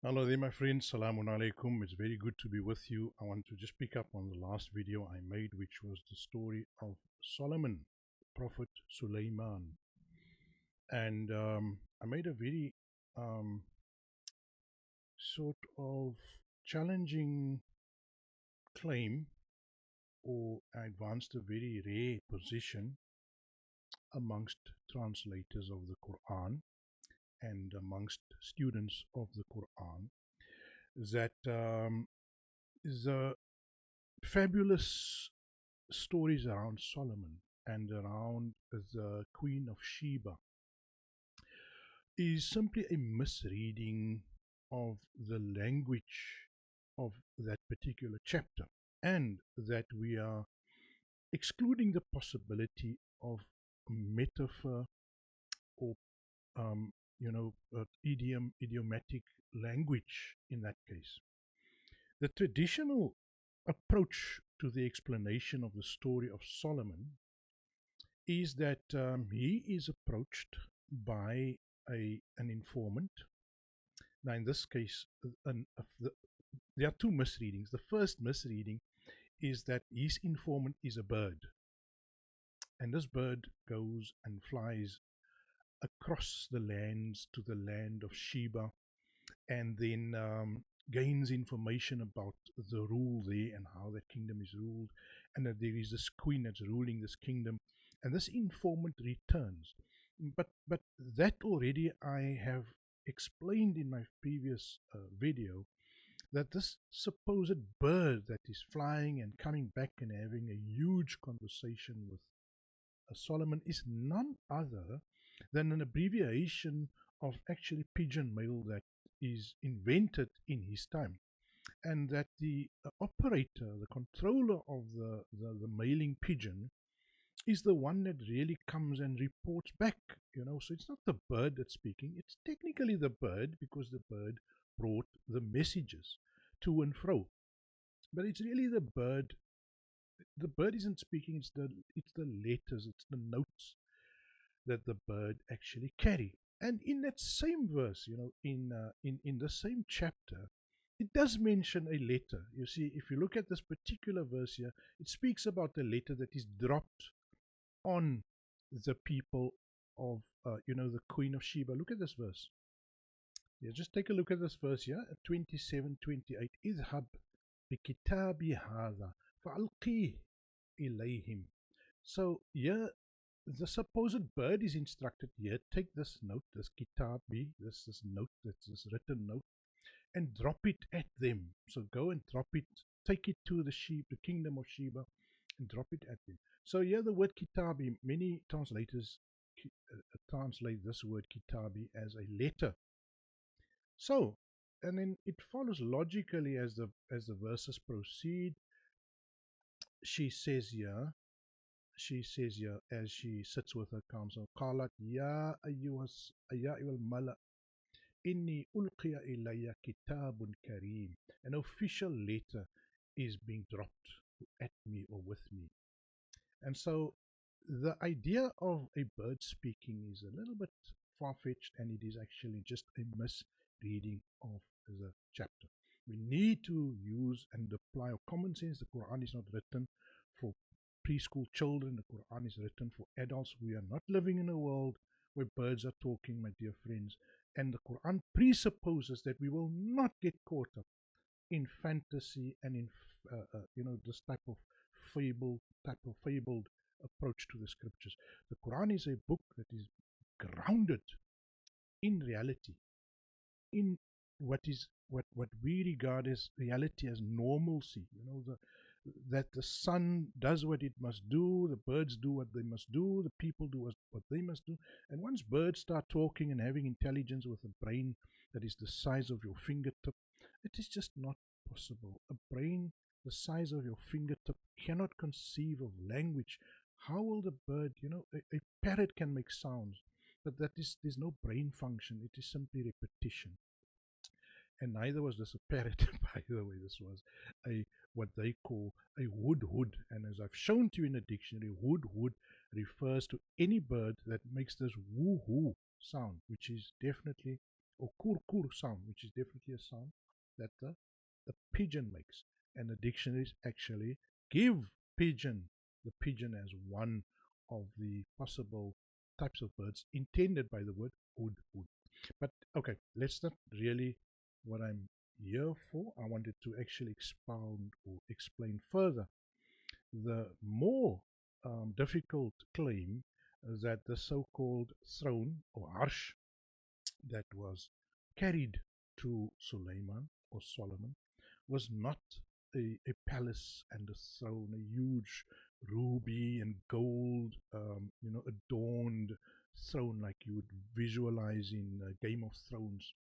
Hello there, my friends. Salamun alaikum. It's very good to be with you. I want to just pick up on the last video I made, which was the story of Solomon, Prophet Sulaiman. And I made a very sort of challenging claim, or I advanced a very rare position amongst translators of the Qur'an and amongst students of the Qur'an that the fabulous stories around Solomon and around the Queen of Sheba is simply a misreading of the language of that particular chapter, and that we are excluding the possibility of metaphor or idiomatic language in that case. The traditional approach to the explanation of the story of Solomon is that he is approached by an informant. Now, in this case, there are two misreadings. The first misreading is that his informant is a bird, and this bird goes and flies across the lands to the land of Sheba, and then gains information about the rule there and how that kingdom is ruled, and that there is this queen that's ruling this kingdom, and this informant returns. But that already I have explained in my previous video, that this supposed bird that is flying and coming back and having a huge conversation with Solomon is none other than an abbreviation of actually pigeon mail that is invented in his time, and that the operator, the controller of the mailing pigeon, is the one that really comes and reports back. So it's not the bird that's speaking, it's technically the bird, because the bird brought the messages to and fro, but it's really the bird. The bird isn't speaking, it's the letters, it's the notes that the bird actually carry. And in that same verse, in the same chapter, it does mention a letter. You see, if you look at this particular verse here, it speaks about a letter that is dropped on the people of, the Queen of Sheba. Look at this verse. Yeah, just take a look at this verse here, 27:28. Idhab bikitabi hadha fa'alqih ilayhim. So here, the supposed bird is instructed here, take this note, this kitabi, this note, this written note, and drop it at them. So go and drop it, take it to the kingdom of Sheba, and drop it at them. So here the word kitabi, many translators translate this word kitabi as a letter. So, and then it follows logically as the verses proceed. She says here, as she sits with her counsel, قالت يا أيها الملأ إني ألقي إلي كتاب كريم. An official letter is being dropped at me or with me. And so the idea of a bird speaking is a little bit far-fetched, and it is actually just a misreading of the chapter. We need to use and apply common sense. The Quran is not written for preschool children. The Quran is written for adults. We are not living in a world where birds are talking, my dear friends. And the Quran presupposes that we will not get caught up in fantasy and in this type of fabled approach to the scriptures. The Quran is a book that is grounded in reality, in what we regard as reality, as normalcy. That the sun does what it must do, the birds do what they must do, the people do what they must do. And once birds start talking and having intelligence with a brain that is the size of your fingertip, it is just not possible. A brain the size of your fingertip cannot conceive of language. How will the bird, a parrot can make sounds, but there's no brain function. It is simply repetition. And neither was this a parrot, by the way. This was what they call a wood. And as I've shown to you in the dictionary, wood refers to any bird that makes this woo-hoo sound, which is definitely or kur kur sound, which is definitely a sound that the pigeon makes. And the dictionaries actually give pigeon, the pigeon, as one of the possible types of birds intended by the word ood ood. But okay, let's not really what I'm here for. I wanted to actually expound or explain further the more difficult claim that the so-called throne or arsh that was carried to Suleiman or Solomon was not a palace and a throne, a huge ruby and gold, adorned throne like you would visualize in Game of Thrones,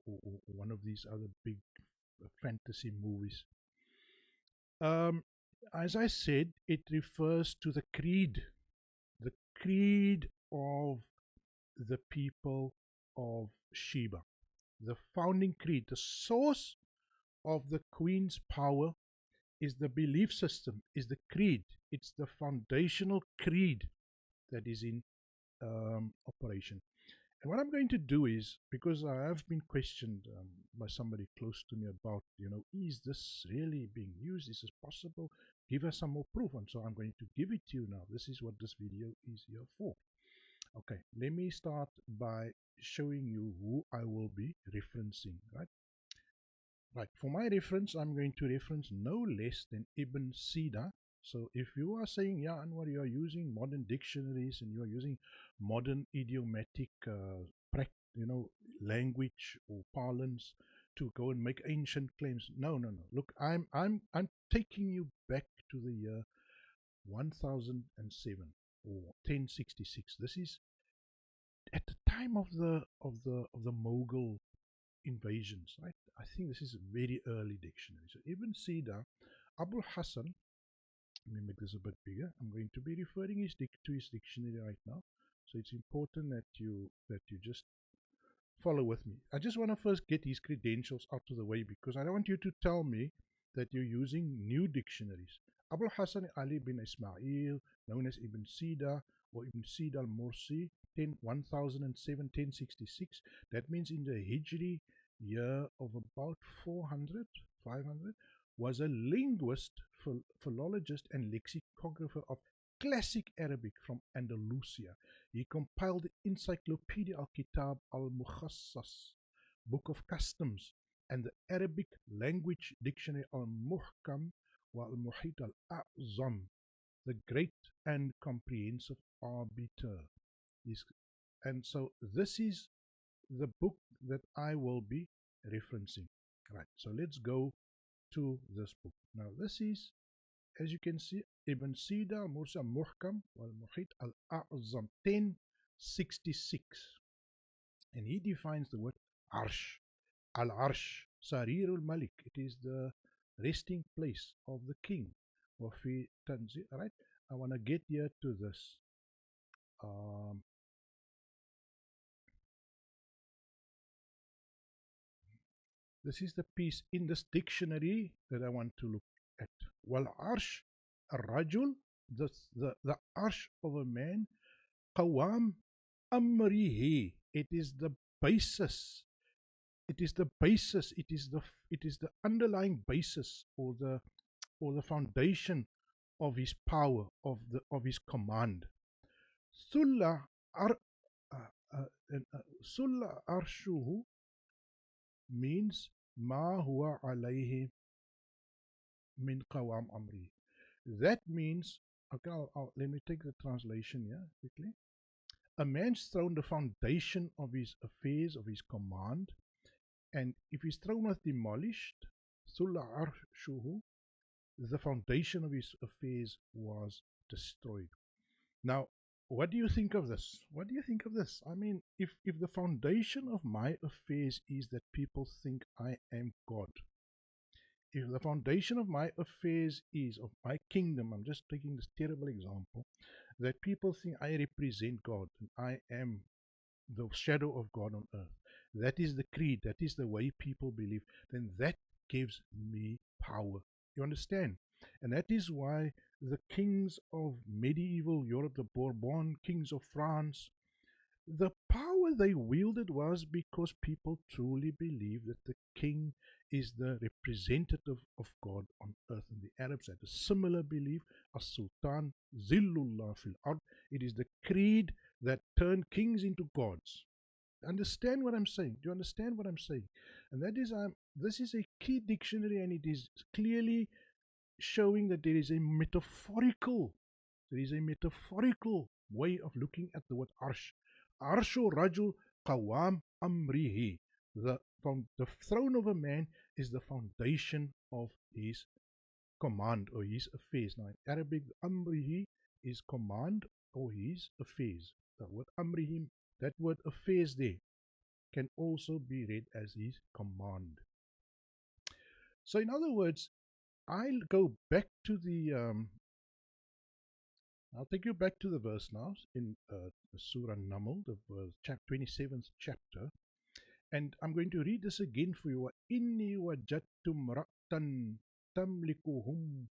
or one of these other big fantasy movies. Um, as I said, it refers to the creed of the people of Sheba, the founding creed, the source of the queen's power is the belief system, is the creed. It's the foundational creed that is in operation. And what I'm going to do is, because I have been questioned by somebody close to me about, is this really being used? Is this possible? Give us some more proof. And so I'm going to give it to you now. This is what this video is here for. Okay, let me start by showing you who I will be referencing, right? Right, for my reference, I'm going to reference no less than Ibn Sina. So if you are saying, yeah, Anwar, you are using modern dictionaries and you are using modern idiomatic, language or parlance to go and make ancient claims. No, no, no. Look, I'm taking you back to the year 1007 or 1066. This is at the time of the Mughal invasions, right? I think this is a very early dictionary. So Ibn Sina, Abul Hassan, let me make this a bit bigger. I'm going to be referring to his dictionary right now. So it's important that you just follow with me. I just want to first get his credentials out of the way because I don't want you to tell me that you're using new dictionaries. Abul Hassan Ali bin Ismail, known as Ibn Sina or Ibn Sina al-Mursi, 1007, 1066. That means in the Hijri year of about 400, 500, was a linguist, philologist, and lexicographer of classic Arabic from Andalusia. He compiled the Encyclopedia al-Kitab al-Mukhassas, Book of Customs, and the Arabic Language Dictionary al-Muhkam wa al-Muhit al-A'zam, the Great and Comprehensive Arbiter. And so this is the book that I will be referencing. Right, so let's go to this book. Now this is, as you can see, Ibn Sina Mursa Muhkam wal Muhit al-A'zam 1066. And he defines the word Arsh. Al-Arsh, Sarirul Malik. It is the resting place of the king. Wafi Tanzi, right? I want to get here to this. This is the piece in this dictionary that I want to look at. Wal Arsh Rajul, the Arsh of a man, Qawam Amrihi. It is the basis. It is the basis. It is the underlying basis or the foundation of his power, of his command. Sulla ar, Sulla arshuhu means ma huwa alayhi min qawam amri. That means, okay, let me take the translation here quickly. A man's throne, the foundation of his affairs, of his command, and if his throne was demolished, sulla arshuhu, the foundation of his affairs was destroyed. Now, what do you think of this? What do you think of this? I mean, if the foundation of my affairs is that people think I am God, if the foundation of my affairs is, of my kingdom, I'm just taking this terrible example, that people think I represent God and I am the shadow of God on earth, that is the creed, that is the way people believe, then that gives me power. You understand? And that is why the kings of medieval Europe, the Bourbon kings of France, the power they wielded was because people truly believed that the king is the representative of God on earth. And the Arabs had a similar belief as Sultan Zillullah fil Ard. It is the creed that turned kings into gods. Understand what I'm saying? Do you understand what I'm saying? And that is, this is a key dictionary, and it is clearly showing that there is a metaphorical way of looking at the word arsh. Arshu rajul qawam amrihi. The throne of a man is the foundation of his command or his affairs. Now in Arabic, amrihi is command or his affairs. The word amrihi, that word affairs there, can also be read as his command. So in other words, I'll go back to the I'll take you back to the verse now in Surah Nam, the 27th chapter, and I'm going to read this again for you. Inni wajadtum ra'tan tamlikuhum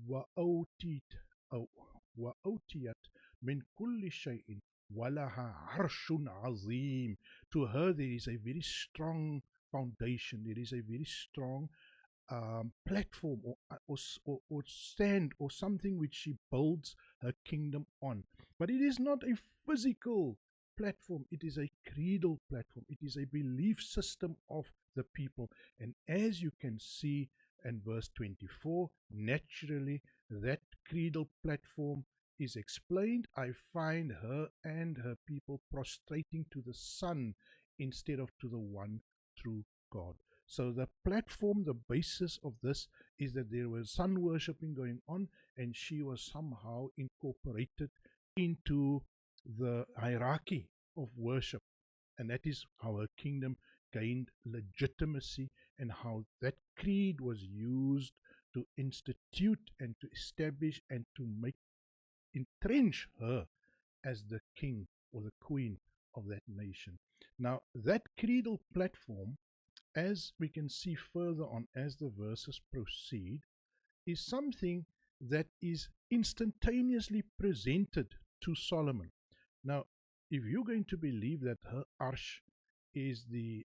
wa awtit wa awtiyat min kulli shay'in walaha arshun azim. To her there is a very strong foundation. There is a very strong platform or stand or something which she builds her kingdom on. But it is not a physical platform, it is a creedal platform, it is a belief system of the people. And as you can see in verse 24, naturally that creedal platform is explained. I find her and her people prostrating to the sun instead of to the one true God. So the platform, the basis of this is that there was sun worshipping going on, and she was somehow incorporated into the hierarchy of worship. And that is how her kingdom gained legitimacy, and how that creed was used to institute and to establish and to make entrench her as the king or the queen of that nation. Now, that creedal platform, as we can see further on as the verses proceed, is something that is instantaneously presented to Solomon. Now, if you're going to believe that her arsh is the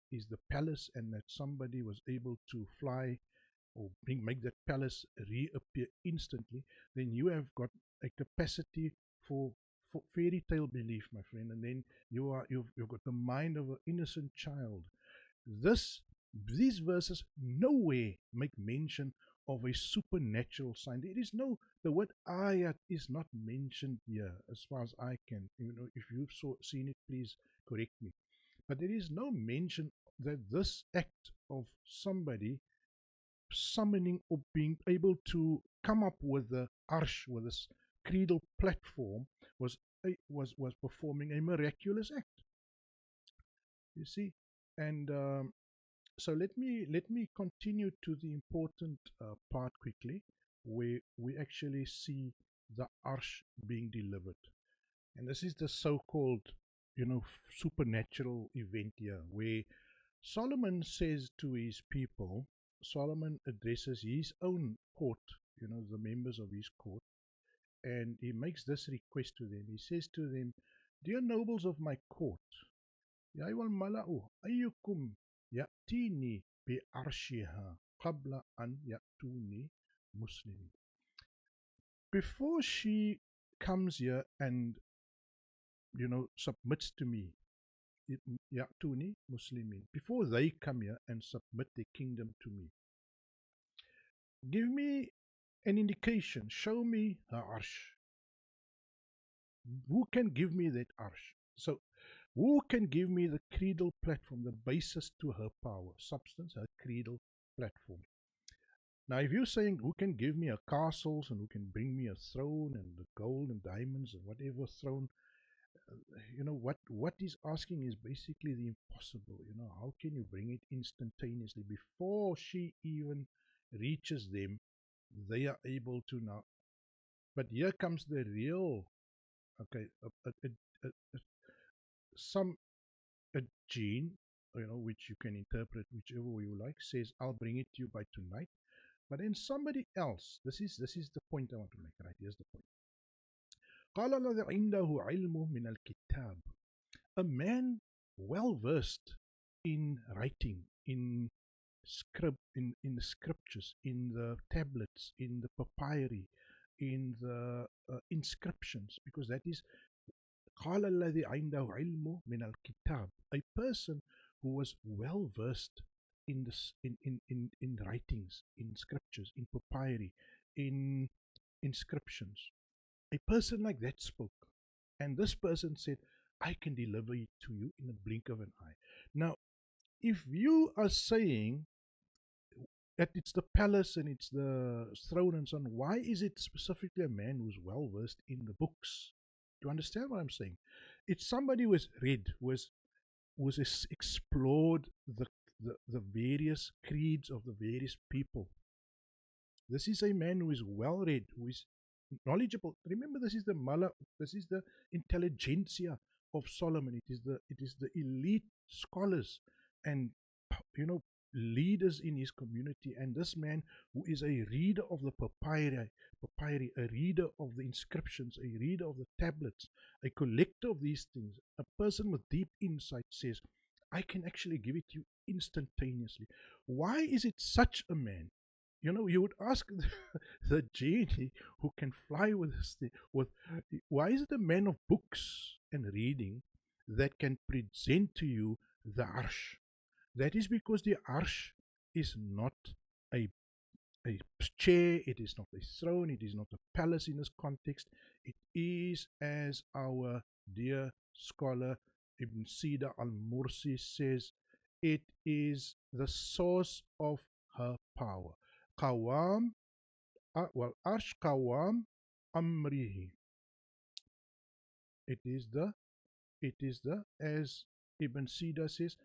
palace, and that somebody was able to fly or make that palace reappear instantly, then you have got a capacity for fairy tale belief, my friend, and then you've got the mind of an innocent child. This these verses nowhere make mention of a supernatural sign. There is no, the word ayat is not mentioned here as far as I can. If you've seen it, please correct me. But there is no mention that this act of somebody summoning or being able to come up with the arsh, with this creedal platform, was performing a miraculous act. You see, and so let me continue to the important part quickly, where we actually see the arsh being delivered, and this is the so-called, supernatural event here, where Solomon says to his people. Solomon addresses his own court, the members of his court, and he makes this request to them. He says to them, "Dear nobles of my court, يا أيها الملأ أيكم يأتيني بعرشها قبل أن يأتوني مسلمين." Before she comes here and submits to me, يأتوني مسلمين, before they come here and submit their kingdom to me, give me an indication, show me her arsh. Who can give me that arsh? So who can give me the creedal platform, the basis to her power, substance, her creedal platform? Now, if you're saying who can give me a castles and who can bring me a throne and the gold and diamonds and whatever throne, what he's asking is basically the impossible. How can you bring it instantaneously before she even reaches them? They are able to now. But here comes the real, okay, some a gene, which you can interpret whichever way you like, says, "I'll bring it to you by tonight." But then somebody else, this is the point I want to make, right? Here's the point. قال الذي عنده علم من الكتاب A man well versed in writing, in in the scriptures, in the tablets, in the papyri, in the inscriptions, because that is قال الذي عنده علم من الكتاب, a person who was well versed in this in writings, in scriptures, in papyri, in inscriptions. A person like that spoke, and this person said, I can deliver it to you in a blink of an eye. Now, if you are saying that it's the palace and it's the throne and so on, why is it specifically a man who's well versed in the books? Do you understand what I'm saying? It's somebody who has read, who has explored the various creeds of the various people. This is a man who is well read, who is knowledgeable. Remember, this is the mala, this is the intelligentsia of Solomon. It is the elite scholars and leaders in his community. And this man who is a reader of the papyri, a reader of the inscriptions, a reader of the tablets, a collector of these things, a person with deep insight says, I can actually give it to you instantaneously. Why is it such a man? You would ask the genie who can fly with this thing. Why is it a man of books and reading that can present to you the arsh? That is because the arsh is not a, a chair, it is not a throne, it is not a palace in this context. It is, as our dear scholar Ibn Sida al Mursi says, it is the source of her power. Qawam, Arsh Qawam Amrihi. It is the, as Ibn Sida says,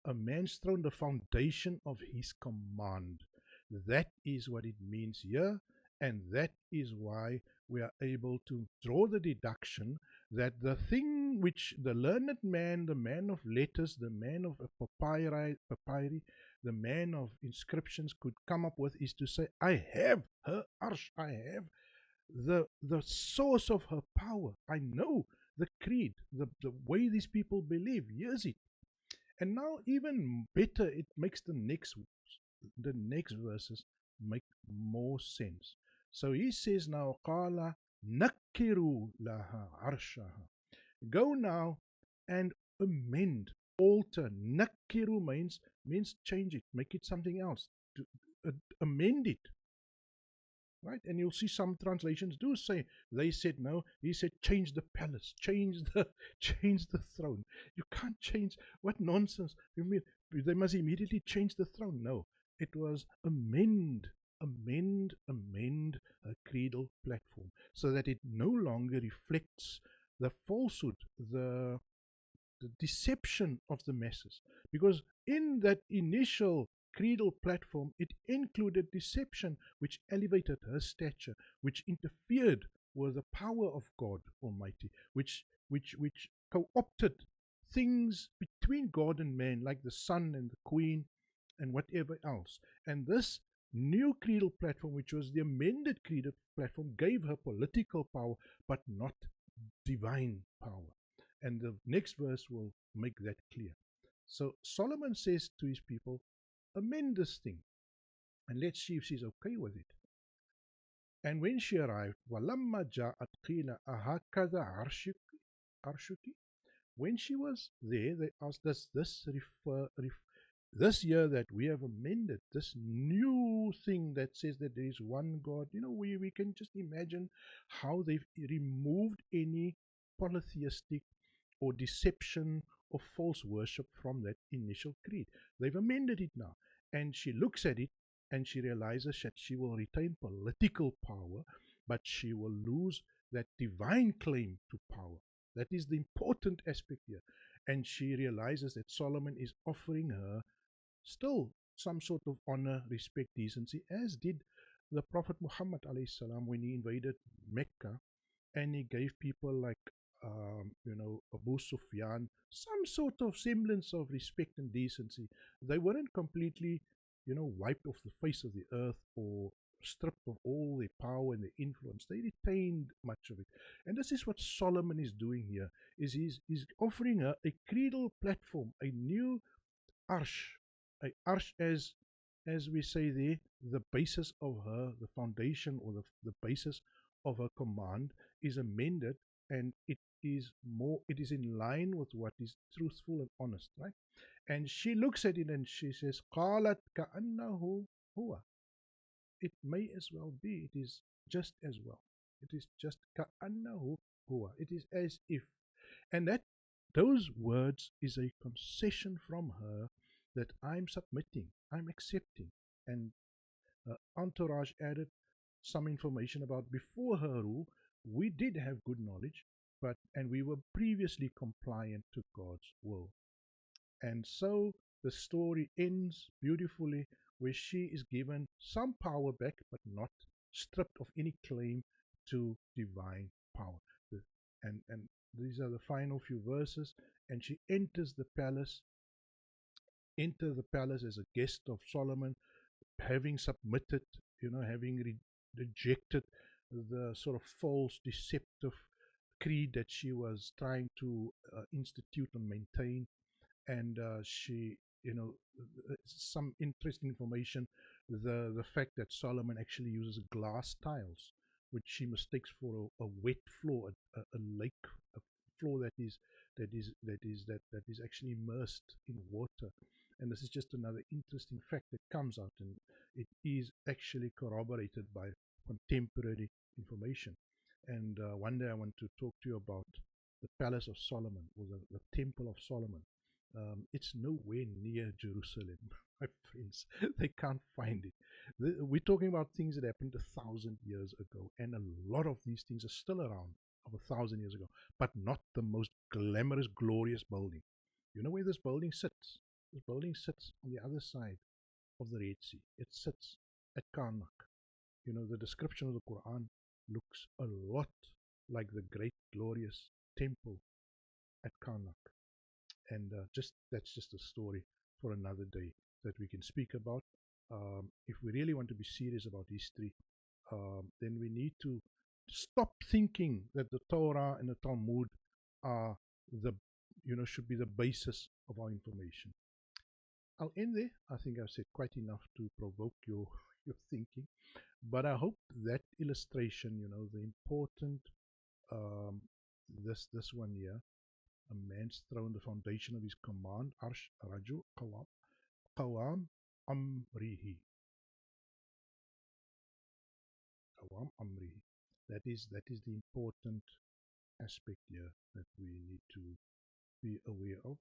a man's throne, the foundation of his command. That is what it means here, and that is why we are able to draw the deduction that the thing which the learned man, the man of letters, the man of papyri, the man of inscriptions could come up with is to say, I have her arsh, I have the source of her power. I know the creed, the way these people believe. Here's it. And now, even better, it makes the next verses make more sense. So he says now, Qala nakiru laha arshaha. Go now and amend, alter. Nakiru means change it, make it something else, to, amend it. Right? And you'll see some translations do say, they said no, he said change the palace, change the change the throne. You can't change. What nonsense. You mean they must immediately change the throne? No. It was amend a creedal platform so that it no longer reflects the falsehood, the deception of the masses. Because in that initial creedal platform, it included deception, which elevated her stature, which interfered with the power of God Almighty, which co-opted things between God and man, like the sun and the queen and whatever else. And this new creedal platform, which was the amended creedal platform, gave her political power, but not divine power. And the next verse will make that clear. So Solomon says to his people, amend this thing, and let's see if she's okay with it. And when she arrived, وَلَمَّا جَاءَتْ قِيلَ أَهَكَذَا عَرْشُكِ. When she was there, they asked, does this this year that we have amended, this new thing that says that there is one God, we can just imagine how they've removed any polytheistic or deception or false worship from that initial creed. They've amended it now. And she looks at it and she realizes that she will retain political power, but she will lose that divine claim to power. That is the important aspect here. And she realizes that Solomon is offering her still some sort of honor, respect, decency, as did the Prophet Muhammad salam when he invaded Mecca and he gave people like Abu Sufyan some sort of semblance of respect and decency. They weren't completely, wiped off the face of the earth or stripped of all their power and their influence. They retained much of it. And this is what Solomon is doing here, is he's offering her a cradle platform, a new arsh. A arsh, as we say there, the basis of her, the foundation or the basis of her command is amended, and it is in line with what is truthful and honest, right? And she looks at it and she says, قالت كأنه هو. It may as well be, it is just as well. It is just كأنه هو. It is as if. And that those words is a concession from her that I'm submitting, I'm accepting. And Entourage added some information about before her rule, we did have good knowledge, but and we were previously compliant to God's will. And so the story ends beautifully where she is given some power back, but not stripped of any claim to divine power. And these are the final few verses. And she enters the palace as a guest of Solomon, having submitted, having rejected the sort of false, deceptive creed that she was trying to institute and maintain. And she, some interesting information, the fact that Solomon actually uses glass tiles, which she mistakes for a wet floor, a lake, a floor that is actually immersed in water. And this is just another interesting fact that comes out, and it is actually corroborated by contemporary information. And one day I want to talk to you about the Palace of Solomon, or the Temple of Solomon. It's nowhere near Jerusalem, my friends. They can't find it. We're talking about things that happened 1,000 years ago, and a lot of these things are still around of 1,000 years ago, but not the most glamorous, glorious building. You know where this building sits? This building sits on the other side of the Red Sea. It sits at Karnak. The description of the Qur'an looks a lot like the great, glorious temple at Karnak. And just that's just a story for another day that we can speak about. If we really want to be serious about history, then we need to stop thinking that the Torah and the Talmud are should be the basis of our information. I'll end there. I think I've said quite enough to provoke your thinking, but I hope that illustration, the important this one here, a man's throne, the foundation of his command, Arsh Raju Qawam Amrihi. Qawam Amrihi. That is the important aspect here that we need to be aware of.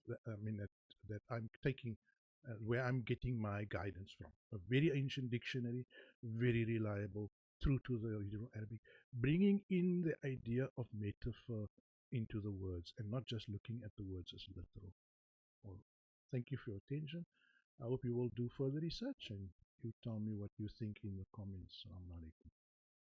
That I'm taking, where I'm getting my guidance from. A very ancient dictionary, very reliable, true to the original Arabic, bringing in the idea of metaphor into the words and not just looking at the words as literal. Well, thank you for your attention. I hope you will do further research and you tell me what you think in the comments. Assalamu alaikum.